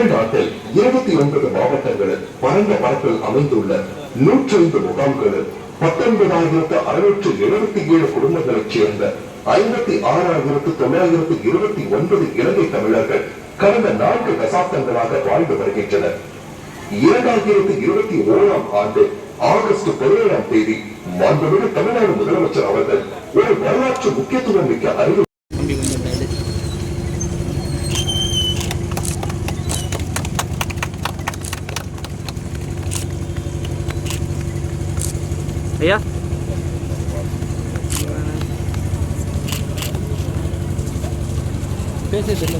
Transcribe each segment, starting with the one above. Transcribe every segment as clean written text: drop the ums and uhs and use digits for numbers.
தமிழ்நாட்டில் 29 மாவட்டங்களில் பரந்த பரப்பில் அமைந்துள்ள 105 முகாம்களில் 19,677 குடும்பங்களைச் சேர்ந்த 56,929 இலங்கை தமிழர்கள் கடந்த 4 தசாப்தங்களாக வாழ்ந்து வருகின்றனர். 2021 ஆண்டு ஆகஸ்ட் 17ஆம் தேதி மாண்புமிகு தமிழ்நாடு முதலமைச்சர் அவர்கள் ஒரு வரலாற்று முக்கியத்துவம் மிக்க அறிவு ஐயா பேசிட்டு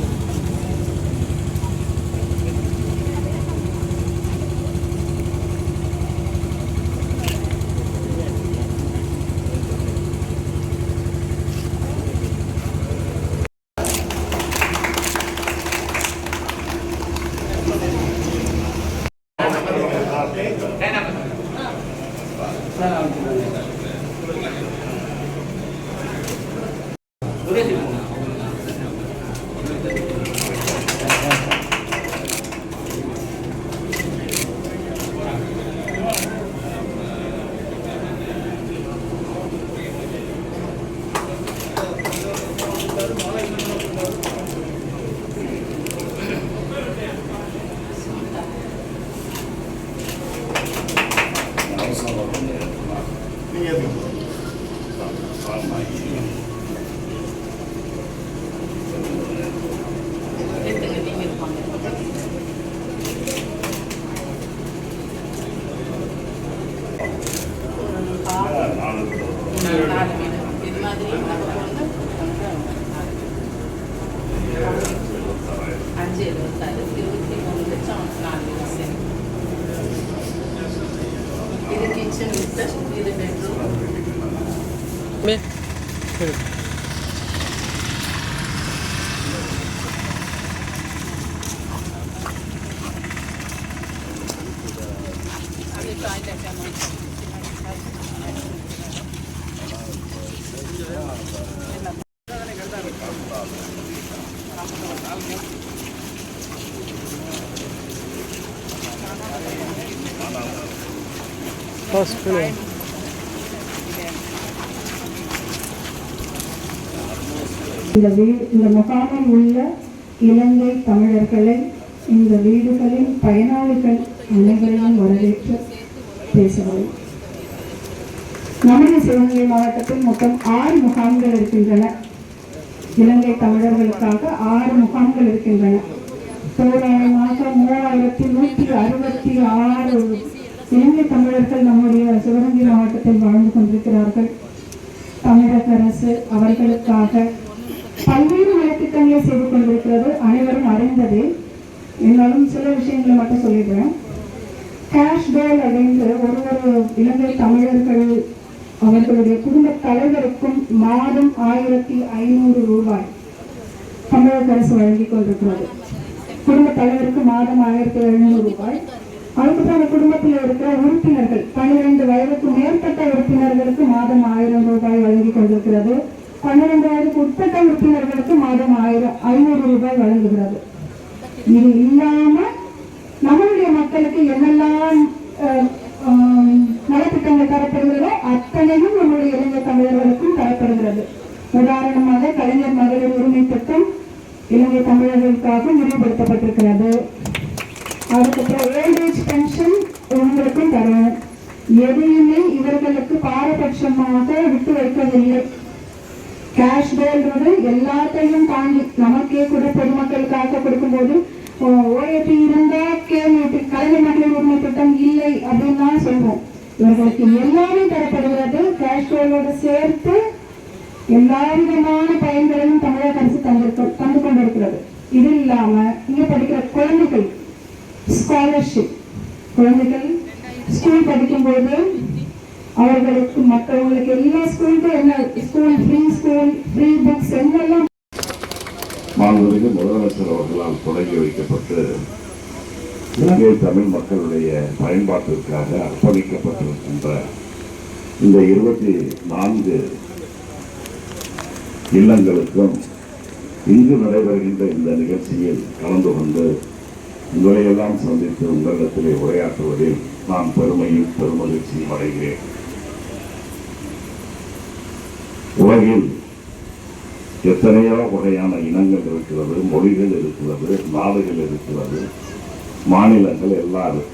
இந்த முகாமில் உள்ள இலங்கை தமிழர்களை இந்த வீடுகளின் பயனாளிகள் அனைவரையும் வரவேற்று பேசுகிறோம். நமது சிவகங்கை மாவட்டத்தில் மொத்தம் 6 முகாம்கள் இருக்கின்றன. இலங்கை தமிழர்களுக்காக 6 முகாம்கள் இருக்கின்றன. தோராயமாக 3166 இலங்கை தமிழர்கள் நம்முடைய சிவகங்கை மாவட்டத்தில் வாழ்ந்து கொண்டிருக்கிறார்கள். தமிழக அரசு அவர்களுக்காக பல்வேறு நலத்திட்டங்களை செய்து கொண்டிருக்கிறது, அனைவரும் அறிந்ததே. இருந்தாலும் சில விஷயங்களை மட்டும் சொல்லிடுறேன். கேஷ் பேல் அப்படின்ற ஒரு இலங்கை தமிழர்கள் அவர்களுடைய குடும்ப தலைவருக்கும் மாதம் 1500 ரூபாய் தமிழக அரசு வழங்கிக் கொண்டிருக்கிறது. குடும்ப தலைவருக்கு மாதம் 1700 ரூபாய். அதுக்கப்புறம் அந்த குடும்பத்தில் இருக்கிற உறுப்பினர்கள் 12 வயதுக்கு மேற்பட்ட உறுப்பினர்களுக்கு மாதம் 1000 ரூபாய் வழங்கி கொண்டிருக்கிறது. 12 வயதுக்கு உட்பட்ட உறுப்பினர்களுக்கு மாதம் 500 ரூபாய் வழங்குகிறது. இது இல்லாம நம்மளுடைய மக்களுக்கு என்னெல்லாம் நலத்திட்டங்கள் தரப்படுகிறதோ அத்தனையும் நம்முடைய இலங்கை தமிழர்களுக்கும் தரப்படுகிறது. உதாரணமாக கலைஞர் மகளிர் உரிமை திட்டம் இலங்கை தமிழர்களுக்காக விரிவுபடுத்தப்பட்டிருக்கிறது. அதுக்கப்புறம் ஏஜ் பென்ஷன் இவங்களுக்கும் தரும். எதையுமே இவர்களுக்கு பாரபட்சமாக விட்டு வைக்கவில்லை. கேஷ் பேல்ன்றது எல்லாத்தையும் தாண்டி நமக்கே கூட பொதுமக்களுக்காக கொடுக்கும்போது ஓஏபி இருந்தா கலைஞர் மகளிர் உரிமை திட்டம் இல்லை அப்படின்னு தான் சொல்றோம். இவர்களுக்கு எல்லாமே தரப்படுகிறது. கேஷ் பேலோடு சேர்த்து எல்லா விதமான பயன்களையும் தமிழக அரசு தந்து கொண்டிருக்கிறது. இது இல்லாம இங்க படிக்கிற குழந்தைகள் ஸ்காலர்ஷிப், குழந்தைகள் ஸ்கூல் படிக்கும்போது அவர்களுக்கு மற்றவங்களுக்கு எல்லா ஸ்கூலுக்கும் என்ன ஸ்கூல் ஃப்ரீ புக்ஸ் என்னெல்லாம் மாண்புமிகு முதலமைச்சர் அவர்களால் தொடங்கி வைக்கப்பட்டு இலங்கை தமிழ் மக்களுடைய பயன்பாட்டிற்காக அர்ப்பணிக்கப்பட்டிருக்கின்ற இந்த 24 இல்லங்களுக்கும் இங்கு நடைபெறுகின்ற இந்த நிகழ்ச்சியில் கலந்து கொண்டு உங்களையெல்லாம் சந்தித்து உங்களிடத்திலே உரையாற்றுவதில் நான் பெருமையும் பெருமகிழ்ச்சியும் அடைகிறேன். உலகில் எத்தனையோ வகையான இனங்கள் இருக்கிறது, மொழிகள் இருக்கிறது, நாடுகள் இருக்கிறது, மாநிலங்கள் எல்லாரும்.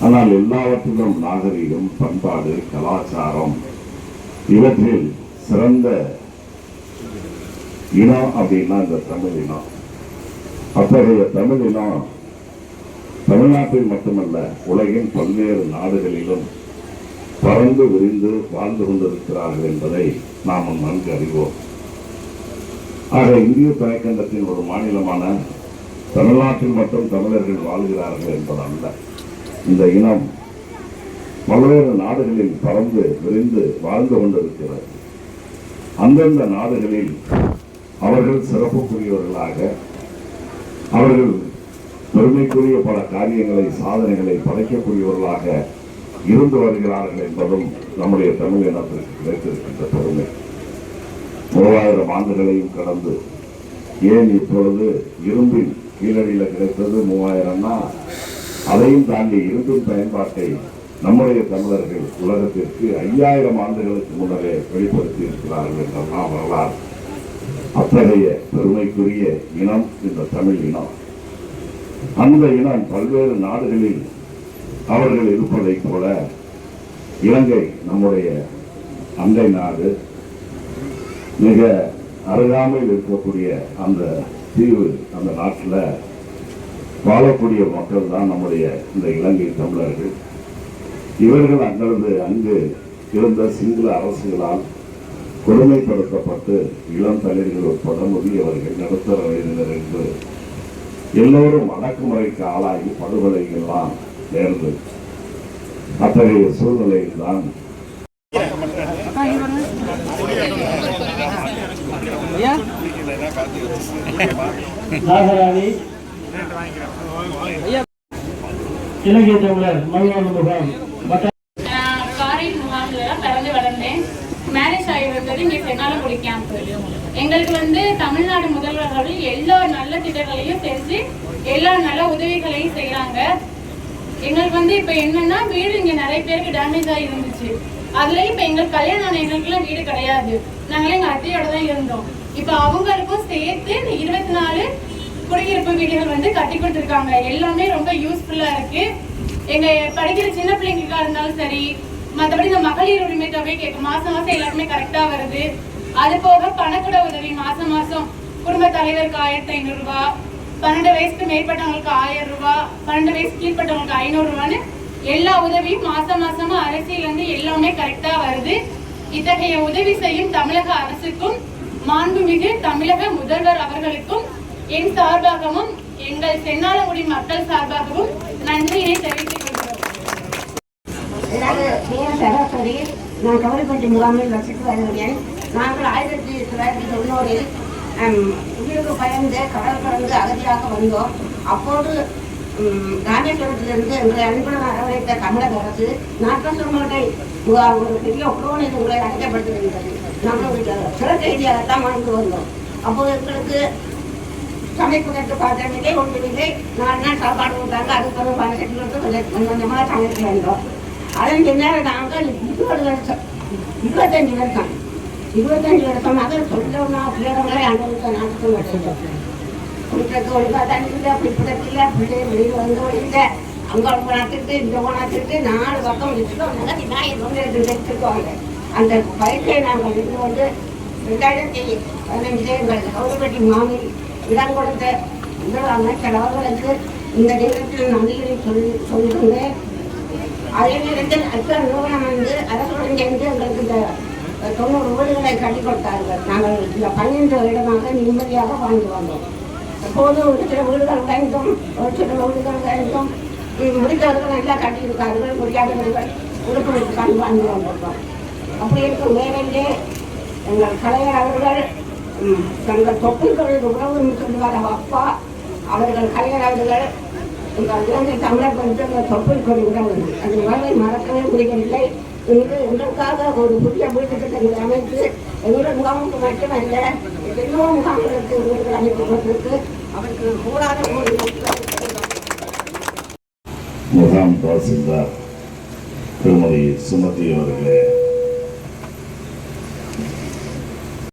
ஆனால் எல்லாவற்றிலும் நாகரிகம், பண்பாடு, கலாச்சாரம் இவற்றில் சிறந்த இனம் அப்படின்னா இந்த தமிழ் இனம். அத்தகைய தமிழ் இனம் தமிழ்நாட்டில் மட்டுமல்ல, உலகின் பல்வேறு நாடுகளிலும் பறந்து விரிந்து வாழ்ந்து கொண்டிருக்கிறார்கள் என்பதை நாம் நன்கு அறிவோம். ஆக இந்திய துணைக்கண்டத்தின் ஒரு மாநிலமான தமிழ்நாட்டில் மட்டும் தமிழர்கள் வாழ்கிறார்கள் என்பதல்ல. இந்த இனம் பல்வேறு நாடுகளில் பறந்து விரிந்து வாழ்ந்து கொண்டிருக்கிறது. அந்தந்த நாடுகளில் அவர்கள் சிறப்புக்குரியவர்களாக, அவர்கள் பெருமைக்குரிய பல காரியங்களை, சாதனைகளை படைக்கக்கூடியவர்களாக இருந்து வருகிறார்கள் என்பதும் நம்முடைய தமிழ் இனத்திற்கு கிடைத்திருக்கின்ற பெருமை. 3000 ஆண்டுகளையும் கடந்து, ஏன் இப்பொழுது இரும்பின் கீழடியில் கிடைத்தது 3000ன்னா, அதையும் தாண்டி இரும்பின் பயன்பாட்டை நம்முடைய தமிழர்கள் உலகத்திற்கு 5000 ஆண்டுகளுக்கு முன்னரே வெளிப்படுத்தி இருக்கிறார்கள் என்றெல்லாம் வரலாறு. அத்தகைய பெருமைக்குரிய இனம் இந்த தமிழ் இனம். அந்த இனம் பல்வேறு நாடுகளில் அவர்கள் இருப்பதைப் போல இலங்கை நம்முடைய அண்டை நாடு, மிக அருகாமையில் இருக்கக்கூடிய அந்த தீவு, அந்த நாட்டில் வாழக்கூடிய மக்கள் தான் நம்முடைய இந்த இலங்கை தமிழர்கள். இவர்கள் அங்கு இருந்த சிங்கள அரசுகளால் கொடுமைப்படுத்தப்பட்டு இளம் தலைவர்கள் உட்பட முதியவர்கள், நடுத்தர வயதினர் என்று எல்லோரும் அடக்குமுறைக்கு ஆளாகி படுகொலைகள்லாம் நேர்ந்தது. அத்தகைய சூழ்நிலையில் தான் நாகராணி இலங்கை தமிழர் மலையாள முகாம் காரையில் முகாமில் பிறந்து வளர்ந்தேன். மேரேஜ் ஆகியிருந்தது இங்கே சென்னாலங்குடி கேம்ப். எங்களுக்கு தமிழ்நாடு முதல்வர்கள் எல்லா நல்ல திட்டங்களையும் செஞ்சு எல்லா நல்ல உதவிகளையும் செய்யறாங்க. எங்களுக்கு இப்ப என்னன்னா, வீடு இங்க நிறைய பேருக்கு டேமேஜ் ஆகி இருந்துச்சு. அதுல இப்ப எங்களுக்கு கல்யாணம் ஆன எங்களுக்குலாம் வீடு கிடையாது. நாங்களே எங்க அத்தையோட தான் இருந்தோம். இப்ப அவங்களுக்கும் சேர்த்து 24 குடியிருப்பு வீடுகள் கட்டி கொடுத்துருக்காங்க. எல்லாமே ரொம்ப யூஸ்ஃபுல்லா இருக்கு. எங்க படிக்கிற சின்ன பிள்ளைங்களுக்கா இருந்தாலும் சரி, மற்றபடி இந்த மகளிர் உரிமை தொகை மாசம் மாசம் எல்லாருமே கரெக்டா வருது. அது போக பணக்கூட உதவி மாசம் மாசம் குடும்ப தலைவருக்கு 1500 ரூபாய், 12 வயசுக்கு மேற்பட்டவங்களுக்கு 1000 ரூபாய், 12 வயசு கீழ்பட்டவங்களுக்கு 500 ரூபான்னு எல்லா உதவியும் மாசம் மாசமா அரசியல் எல்லாமே கரெக்டா வருது. இத்தகைய உதவி செய்யும் தமிழக அரசுக்கும் மாண்புமிகு தமிழக முதல்வர் அவர்களுக்கும் என் சார்பாகவும் எங்கள் சென்னாலங்குடி மக்கள் சார்பாகவும் நன்றியினை தெரிவித்துக் கொள்கிறோம். சராசரி நான் கவலைப்பட்டி முகாமில் வசித்து வருகிறேன். நாங்கள் 1990 உயிருக்கு பயந்து கடல் கடந்து அகதியாக வந்தோம். அப்போது ராமேஸ்வரத்திலிருந்து எங்களை அன்புடன் வரவழைத்த தமிழக அரசு நாட்டை ஒரு பெரிய குரோனில் உங்களை அழைக்கப்படுத்திருந்தது. நம்மளுடைய சிற செய்தியாகத்தான் வாழ்ந்து வந்தோம். அப்போது எங்களுக்கு சமைப்பதற்கு பாத்திரமில்லை, ஒன்றுமில்லை. 4 நாள் சாப்பாடு கொடுத்தாங்க. அதுக்கு ஒரு 12 கொஞ்சம் கொஞ்சமாக சமைத்து வந்தோம். அதன் பின்னர் நாங்கள் 25 வருஷம் அதில் சொல்லணும்னா பிள்ளைகளை அனுபவித்த நாட்கள் வச்சிருக்கோம். குடிக்கிறதுக்கு ஒழுங்காக தண்ணி இல்லை, பிடிப்பதற்கில்லை, பிள்ளைகள் வெளியில் வந்து இல்லை, அங்கே போனாத்திட்டு இங்கே போனாத்திட்டு 4 பக்கம் வச்சுட்டோம். நாங்கள் எடுத்துருக்கோங்க. அந்த பயிற்சியை நாங்கள் இருந்து 2015 எங்கள் கவுரப்பட்டி முகாமில் இடம் கொடுத்த முதல் அமைச்சர் அவர்களுக்கு இந்த நேரத்தில் நன்றியை சொல்லுகிறேன். அதே நேரத்தில் அக்கா நிறுவனம் அரசுடன் சேர்ந்து எங்களுக்கு இந்த 90 வீடுகளை கட்டி கொடுத்தார்கள். நாங்கள் இந்த 12 இடமாக நிம்மதியாக வாழ்ந்து வந்தோம். அப்போது ஒரு சில வீடுகள் உடைந்தோம், ஒரு சில வீடுகள் உடைந்தோம். முடித்தவர்கள் நல்லா கட்டியிருக்கார்கள், முடியாதவர்கள் உடுப்புகளுக்கு வாழ்ந்து வந்திருக்கோம். அப்படி இருக்கும் வேலையிலே எங்கள் கலைஞர் அவர்கள் தங்கள் தொப்புள்களில் உறவு சொல்லுவார் அப்பா அவர்கள் கலைஞர் அவர்கள் எங்கள் இலங்கை தமிழர் கொஞ்சம் தொப்புள் கொடி உறவு அந்த உறவை மறக்கவே முடியவில்லை. இன்று எங்களுக்காக ஒரு புதிய வீட்டு திட்டங்களை அமைத்து எங்களுடைய முகாமுக்கு மட்டுமல்ல எல்லோரும் முகாம்களுக்கு வீடுகள் அமைத்து கொண்டிருக்கு. அவருக்கு கூடாத ஒரு முகாம் தாசில்தார் திருமதி சுமதி அவர்களே